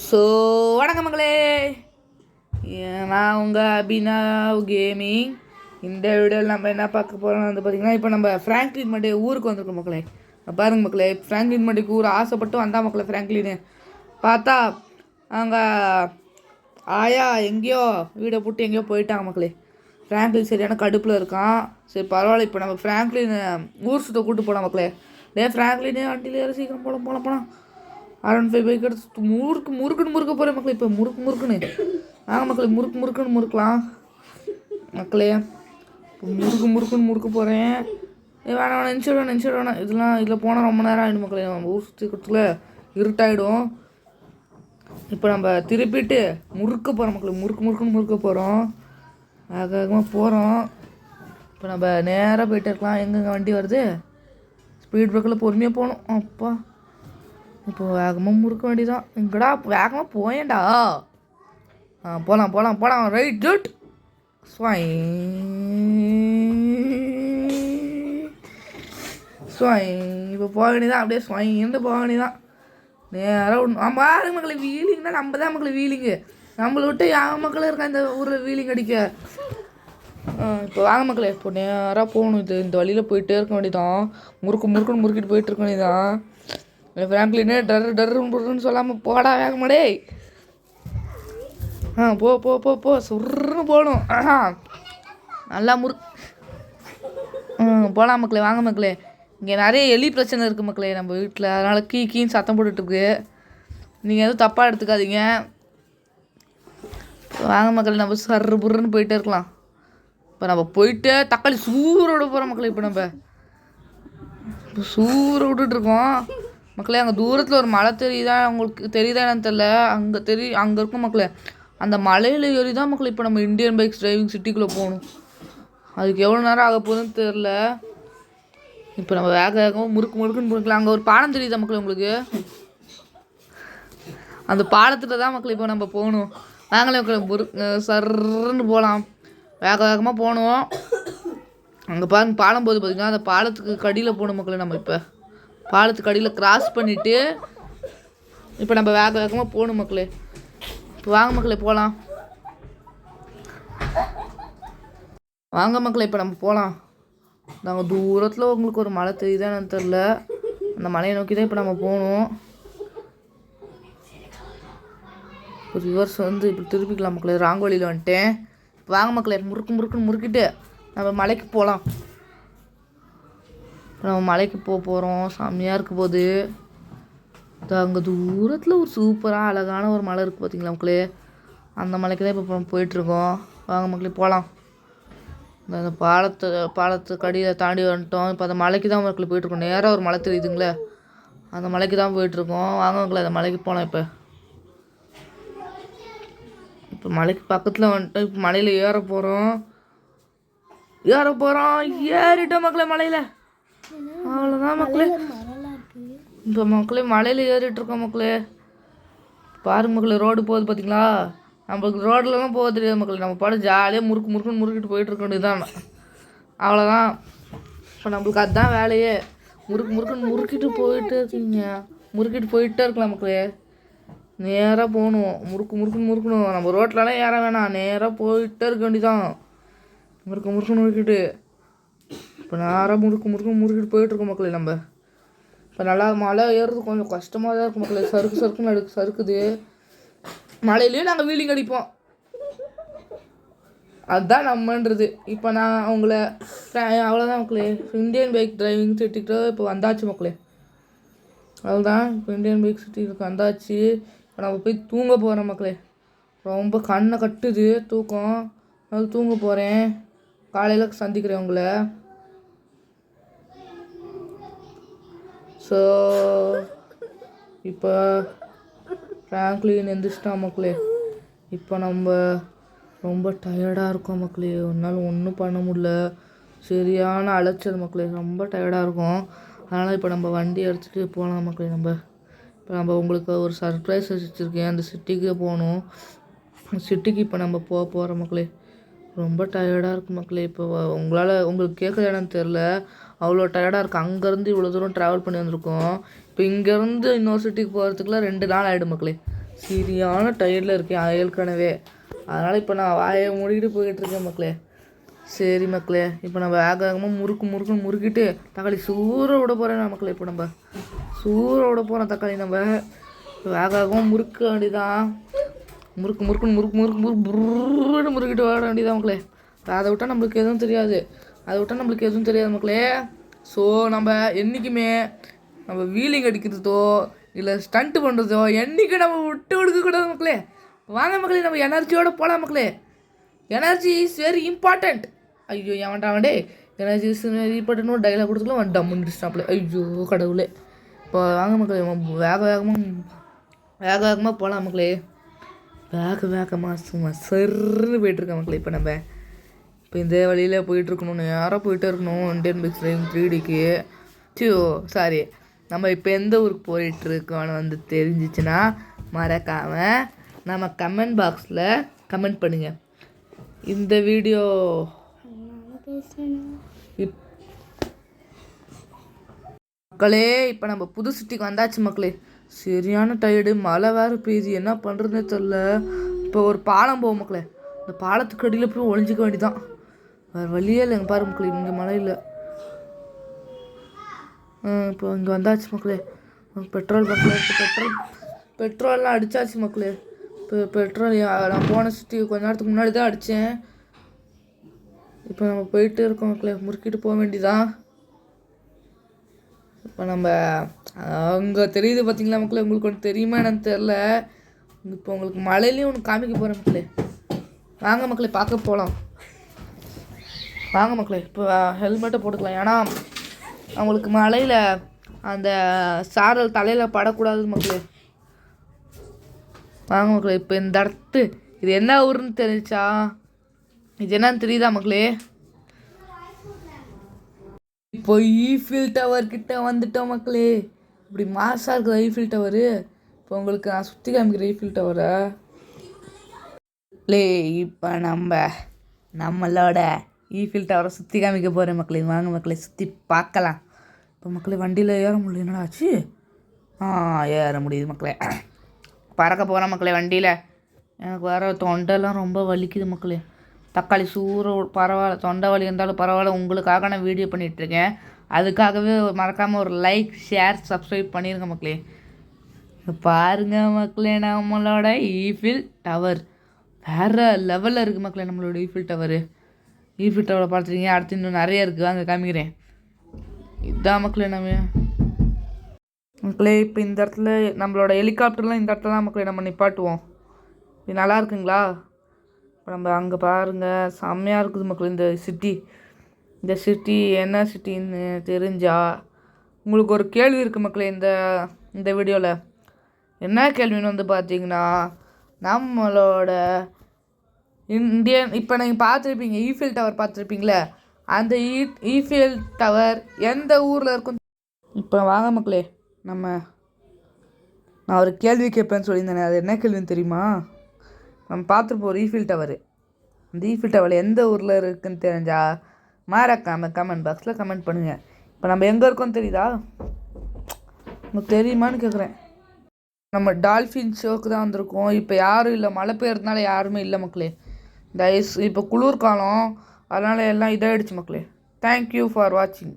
So வணக்கம் மக்களே, நான் உங்கள் அபினவ் கேமிங். இந்த வீடியோவில் நம்ம என்ன பார்க்க போகிறோம் வந்து பார்த்திங்கன்னா, இப்போ நம்ம ஃப்ராங்க்லின் மண்டே ஊருக்கு வந்திருக்கோம் மக்களே. பாருங்கள் மக்களே, ஃப்ராங்க்லின் மண்டேக்கு ஊர் ஆசைப்பட்டு வந்தா மக்களே. ஃப்ராங்க்லின்னு பார்த்தா அங்கே ஆயா எங்கேயோ வீடை போட்டு எங்கேயோ போயிட்டாங்க மக்களே. ஃப்ராங்க்லின் சரியான கடுப்பில் இருக்கான். சரி பரவாயில்ல, இப்போ நம்ம ஃப்ராங்க்லின் ஊர் சுற்ற கூப்பிட்டு போகலாம் மக்களே. ஃப்ராங்க்லினே வண்டியில் ஏற சீக்கிரம் போகலாம். R15 பைக் எடுத்து முறுக்க போகிறேன் மக்களே. இப்போ முறுக்குன்னு வாங்க மக்களே, முறுக்கலாம் மக்களே. இப்போ முறுக்க போகிறேன். வேணாம் நினச்சிடுவேன். இதில் போனால் ரொம்ப நேரம் ஆகிடும் மக்களே. நம்ம ஊர் சுற்றி கொடுத்துல இருட்டாயிடும். இப்போ நம்ம திருப்பிட்டு முறுக்க போகிறோம் மக்களே. முறுக்க போகிறோம். வேகமாக போகிறோம். இப்போ நம்ம நேராக போயிட்டு இருக்கலாம். எங்கெங்கே வண்டி வருது, ஸ்பீட் பிரேக்கில் பொறுமையாக போகணும். அப்பா இப்போ வேகமாக முறுக்க வேண்டியதான். இங்கடா வேகமாக போயேண்டா. போகலாம் ரைட் ஜூட் ஸ்வாய். இப்போ போக வேண்டியதான். அப்படியே ஸ்வாயின்னு போக வேண்டியதான். நேராக ஒன்று பாருங்க மக்களை, வீலிங்னா நம்ம தான் மக்களை வீலிங்கு. நம்மளை விட்டு யார் மக்களும் இருக்கா இந்த ஊரில் வீலிங் அடிக்க. இப்போ வாங்க மக்களே, இப்போ நேராக போகணும். இந்த வழியில் போயிட்டே இருக்க வேண்டியதான். முறுக்கிட்டு போயிட்டு இருக்க வேண்டியதான். ஃப்ராங்க்லினே டர்ன்னு சொல்லாமல் போடா வேகமாடே. போ சுருன்னு போகணும். நல்லா போகலாம் மக்களே. வாங்க மக்களே, இங்கே நிறைய எலி பிரச்சனை இருக்குது மக்களே நம்ம வீட்டில். அதனால் கீன்னு சத்தம் போட்டுட்ருக்கு. நீங்கள் எதுவும் தப்பாக எடுத்துக்காதீங்க. வாங்க மக்களே, நம்ம புருன்னு போயிட்டே இருக்கலாம். இப்போ நம்ம போயிட்டு தக்காளி சூரோட போகிறோம் மக்களே. இப்போ நம்ம சூற விட்டுட்ருக்கோம் மக்களே. அங்கே தூரத்தில் ஒரு மலை தெரியுதா உங்களுக்கு, தெரியுதா என்னன்னு தெரில. அங்கே இருக்கும் மக்களே. அந்த மலையில் ஏறி தான் மக்களே இப்போ நம்ம இந்தியன் பைக்ஸ் டிரைவிங் சிட்டிக்குள்ளே போகணும். அதுக்கு எவ்வளோ நேரம் ஆக போகுதுன்னு தெரில. இப்போ நம்ம வேகமாக முறுக்குன்னு முறுக்கலாம். அங்கே ஒரு பாலம் தெரியுதா மக்களே உங்களுக்கு, அந்த பாலத்தில் தான் மக்களே இப்போ நம்ம போகணும். வாங்களே மக்களே, சர்ன்னு போகலாம். வேகமாக போகணும். அங்கே பாருங்க பாலம் போகுது பார்த்தீங்கன்னா, அந்த பாலத்துக்கு கடியில் போகணும் மக்களே. நம்ம இப்போ பாலத்துக்கு அடியில் கிராஸ் பண்ணிவிட்டு இப்போ நம்ம வேகமாக போகணும் மக்களே. இப்போ வாங்க மக்களே போகலாம். வாங்க மக்களே, இப்போ நம்ம போகலாம். நாங்கள் தூரத்தில் உங்களுக்கு ஒரு மலை தெரியுதான்னு தெரில. அந்த மலையை நோக்கி தான் இப்போ நம்ம போகணும். ஒரு ரிவர்ஸ் வந்து இப்போ திருப்பிக்கலாம் மக்களே. ராங்கோலியில் வந்துட்டேன். இப்போ வாங்க மக்களே, முறுக்கிட்டு நம்ம மலைக்கு போகலாம். நம்ம மலைக்கு போகிறோம். செம்மையாக இருக்க போது. அங்கே தூரத்தில் ஒரு சூப்பராக அழகான ஒரு மலை இருக்குது பார்த்தீங்களா மக்களே. அந்த மலைக்கு தான் இப்போ போயிட்டுருக்கோம். வாங்க மக்களே போகலாம். அந்த பாலத்து கடியில் தாண்டி வந்துட்டோம். இப்போ அந்த மலைக்கு தான் மக்களே போயிட்டுருக்கோம். நேராக ஒரு மலை தெரியுதுங்களே, அந்த மலைக்கு தான் போயிட்டுருக்கோம். வாங்க மக்களே, அந்த மலைக்கு போகலாம். இப்போ மலைக்கு பக்கத்தில் வந்துட்டோம். இப்போ மலையில் ஏற போகிறோம். ஏறிட்டோம் மக்களே மலையில். அவ்வளோதான் மக்களே. இப்போ மக்களே மலையில் ஏறிட்டுருக்கோம் மக்களே. பாருங்க மக்களே, ரோடு போகுது பார்த்தீங்களா. நம்மளுக்கு ரோட்லலாம் போக தெரியாது மக்களே. நம்ம பாட்டு ஜாலியாக முறுக்கிட்டு போயிட்டுருக்க வேண்டியதுதான். அவ்வளோதான். இப்போ நம்மளுக்கு அதுதான் வேலையே. முறுக்கிட்டு போயிட்டே இருக்கீங்க. முறுக்கிட்டு போயிட்டே இருக்கலாம் மக்களே. நேராக போகணும். முறுக்கணும். நம்ம ரோட்லலாம் ஏற வேணாம், நேராக போயிட்டே இருக்க வேண்டியதான். முறுக்கிட்டு இப்போ நேராக முறுக்கிட்டு போயிட்டுருக்கோம் மக்களே. நம்ம இப்போ நல்லா மழை ஏறுறது கொஞ்சம் கஷ்டமாக தான் இருக்கும் மக்களே. சறுக்குன்னு சறுக்குது. மழையிலேயே நாங்கள் வீலிங் அடிப்போம். அதுதான் நம்மன்றது. இப்போ நான் அவங்கள அவ்வளோதான் மக்களே. இந்தியன் பைக் டிரைவிங் சிட்டிக்கிட்ட இப்போ வந்தாச்சு மக்களே. அவ்வளோதான், இப்போ இந்தியன் பைக் சிட்டிக்கு வந்தாச்சு. இப்போ நம்ம போய் தூங்க போகிறோம் மக்களே. ரொம்ப கண்ணை கட்டுது தூக்கம். அது தூங்க போகிறேன். காலையில் சந்திக்கிறேன் உங்களை. ஸோ இப்போ ஃப்ராங்க்லின் எந்திரிச்சிட்டான் மக்களே. இப்போ நம்ம ரொம்ப டயர்டாக இருக்கோம் மக்களே. ஒன்றும் பண்ண முடியல. சரியான அலைச்சல் மக்களே. ரொம்ப டயர்டாக இருக்கும். அதனால் இப்போ நம்ம வண்டி எடுத்துகிட்டு போகலாம் மக்களே. இப்போ உங்களுக்கு ஒரு சர்ப்ரைஸ் வச்சுருக்கேன். அந்த சிட்டிக்கு போகணும். சிட்டிக்கு இப்போ நம்ம போகிறோம் மக்களே. ரொம்ப டயர்டாக இருக்குது மக்களே. இப்போ உங்களுக்கு கேட்குறது என்னன்னு தெரில, அவ்வளோ டயர்டாக இருக்குது. அங்கேருந்து இவ்வளோ தூரம் ட்ராவல் பண்ணி வந்திருக்கோம். இப்போ இங்கேருந்து இன்னொரு சிட்டிக்கு போகிறதுக்குலாம் 2 நாள் ஆகிடும் மக்களே. சரியான டயர்டில் இருக்கேன் ஏற்கனவே. அதனால் இப்போ நான் வாயை மூடிக்கிட்டு போயிட்டுருக்கேன் மக்களே. சரி மக்களே, இப்போ நம்ம வேகமாக முறுக்குன்னு முறுக்கிட்டு தக்காளி சூற விட போகிறேன் மக்களே. இப்போ நம்ம சூற விட போகிறோம் தக்காளி. நம்ம வேகமாக முறுக்க வேண்டியதான். முறுக்குன்னு முறுக்கிட்டு விட வேண்டியதான் மக்களே. அதை விட்டால் நம்மளுக்கு எதுவும் தெரியாது மக்களே. ஸோ நம்ம என்றைக்குமே நம்ம வீலிங் அடிக்கிறதோ இல்லை ஸ்டண்ட்டு பண்ணுறதோ என்றைக்கும் நம்ம விட்டு கொடுக்கக்கூடாது மக்களே. வாங்க மக்களே, நம்ம எனர்ஜியோடு போகலாம் மக்களே. Energy is very important. ஐயோ ஏன்டா energy is very important dialogue கொடுத்துக்கலாம் டம்முன்னு ஸ்டாப்பில். ஐயோ கடவுளே. இப்போ வாங்க மக்களே, வேகமாக போகலாம் மக்களே. வேகமாக சும்மா சர்ன்னு போயிட்டுருக்கேன் மக்களே. இப்போ இந்த வழியில் போயிட்டுருக்கணும், நேராக போயிட்டே இருக்கணும். Indian bikes 3Dக்கு. சாரி, நம்ம இப்போ எந்த ஊருக்கு போயிட்டுருக்கோன்னு தெரிஞ்சிச்சுன்னா மறக்காமல் நம்ம கமெண்ட் பாக்ஸில் கமெண்ட் பண்ணுங்கள். இந்த வீடியோ மக்களே, இப்போ நம்ம புது சிட்டிக்கு வந்தாச்சு மக்களே. சரியான டயர்டு, மழை வேறு பெய்யுது, என்ன பண்ணுறதுனே தெரில. இப்போ ஒரு பாலம் போகும் மக்களே. இந்த பாலத்துக்கு அடியில் போய் ஒழிஞ்சிக்க வேண்டியதான், வேறு வழியே இல்லை. எங்கள் பாரு மக்களே, இங்கே மழை இல்லை. இப்போ இங்கே வந்தாச்சு மக்களே. பெட்ரோல் பங்கில் இருக்குது. பெட்ரோல்லாம் அடித்தாச்சு மக்களே. இப்போ பெட்ரோல் நான் போன சிட்டி கொஞ்ச நேரத்துக்கு முன்னாடி தான் அடித்தேன். இப்போ நம்ம போயிட்டு இருக்கோம் மக்களே, முறுக்கிட்டு போக வேண்டியதான். இப்போ நம்ம அங்கே தெரியுது பார்த்தீங்களா மக்களே, உங்களுக்கு ஒன்று தெரியுமா என்னன்னு தெரில. இப்போ உங்களுக்கு மழையிலையும் ஒன்று காமிக்க போகிறேன் மக்களே. வாங்க மக்களே, பார்க்க போகலாம். வாங்க மக்களே, இப்போ ஹெல்மெட்டை போட்டுக்கலாம். ஏன்னா அவங்களுக்கு மழையில் அந்த சாரல் தலையில் படக்கூடாது மக்களே. வாங்க மக்களே, இப்போ இந்த இடத்து இது என்ன ஊருன்னு தெரிஞ்சா, இது என்னன்னு தெரியுதா மக்களே? இப்போ ஈஃபில் டவர் கிட்ட வந்துட்டோம் மக்களே. இப்படி மாசாக இருக்குது ஈஃபில் டவரு. இப்போ உங்களுக்கு நான் சுற்றி காமிக்கிறேன் ஈஃபில் டவரை. இப்போ நம்மளோட ஈஃபில் டவரை சுற்றி காமிக்க போகிறேன் மக்களே. வாங்க மக்களே, சுற்றி பார்க்கலாம். இப்போ மக்களே வண்டியில் ஏற முடியல, என்னடா ஆச்சு? ஏற முடியுது மக்களே. பறக்க போகிறேன் மக்களே வண்டியில். எனக்கு வர தொண்டெல்லாம் ரொம்ப வலிக்குது மக்களே. தக்காளி சூற பரவாயில்ல, தொண்டை வலி இருந்தாலும் பரவாயில்ல, உங்களுக்காக நான் வீடியோ பண்ணிகிட்ருக்கேன். அதுக்காகவே மறக்காமல் ஒரு லைக், ஷேர், சப்ஸ்கிரைப் பண்ணிடுங்க மக்களே. பாருங்கள் மக்களே, நம்மளோட ஈஃபில் டவர் வேறு லெவலில் இருக்குது மக்களே. நம்மளோட ஈஃபில் டவரு டவரை பார்த்துருக்கீங்க. அடுத்து இன்னும் நிறைய இருக்குது, வாங்க காமிக்கிறேன். இதுதான் மக்களே மக்களே. இப்போ இந்த இடத்துல நம்மளோட ஹெலிகாப்டர்லாம் இந்த இடத்துல தான் மக்களே நம்ம நிப்பாட்டுவோம். இது நல்லா இருக்குங்களா? இப்போ நம்ம அங்கே பாருங்கள், செம்மையாக இருக்குது மக்களே. இந்த சிட்டி என்ன சிட்டின்னு தெரிஞ்சா உங்களுக்கு ஒரு கேள்வி இருக்குது மக்களே. இந்த வீடியோவில் என்ன கேள்வின்னு பார்த்தீங்கன்னா, நம்மளோட இந்தியன் இப்போ நீங்கள் பார்த்துருப்பீங்க ஈஃபில் டவர் பார்த்துருப்பீங்களே, அந்த ஈஃபில் டவர் எந்த ஊரில் இருக்கும்? இப்போ வாங்க மக்களே, நான் ஒரு கேள்வி கேட்பேன்னு சொல்லியிருந்தேனே, அது என்ன கேள்வின்னு தெரியுமா? நம்ம பார்த்துருப்போம் ஒரு ஈஃபில் டவரு. அந்த ஈஃபில் டவர் எந்த ஊரில் இருக்குதுன்னு தெரிஞ்சா மறக்காமல் கமெண்ட் பாக்ஸில் கமெண்ட் பண்ணுங்கள். இப்போ நம்ம எங்கே இருக்கோன்னு தெரியுதா? உங்களுக்கு தெரியுமான்னு கேட்குறேன். நம்ம டால்ஃபின் ஷோக்கு தான் வந்திருக்கோம். இப்போ யாரும் இல்லை, மழை பெய்யறதுனால யாருமே இல்லை மக்களே. இந்த இப்போ குளிர்காலம், அதனால் எல்லாம் இதாகிடுச்சு மக்களே. தேங்க்யூ ஃபார் வாட்சிங்.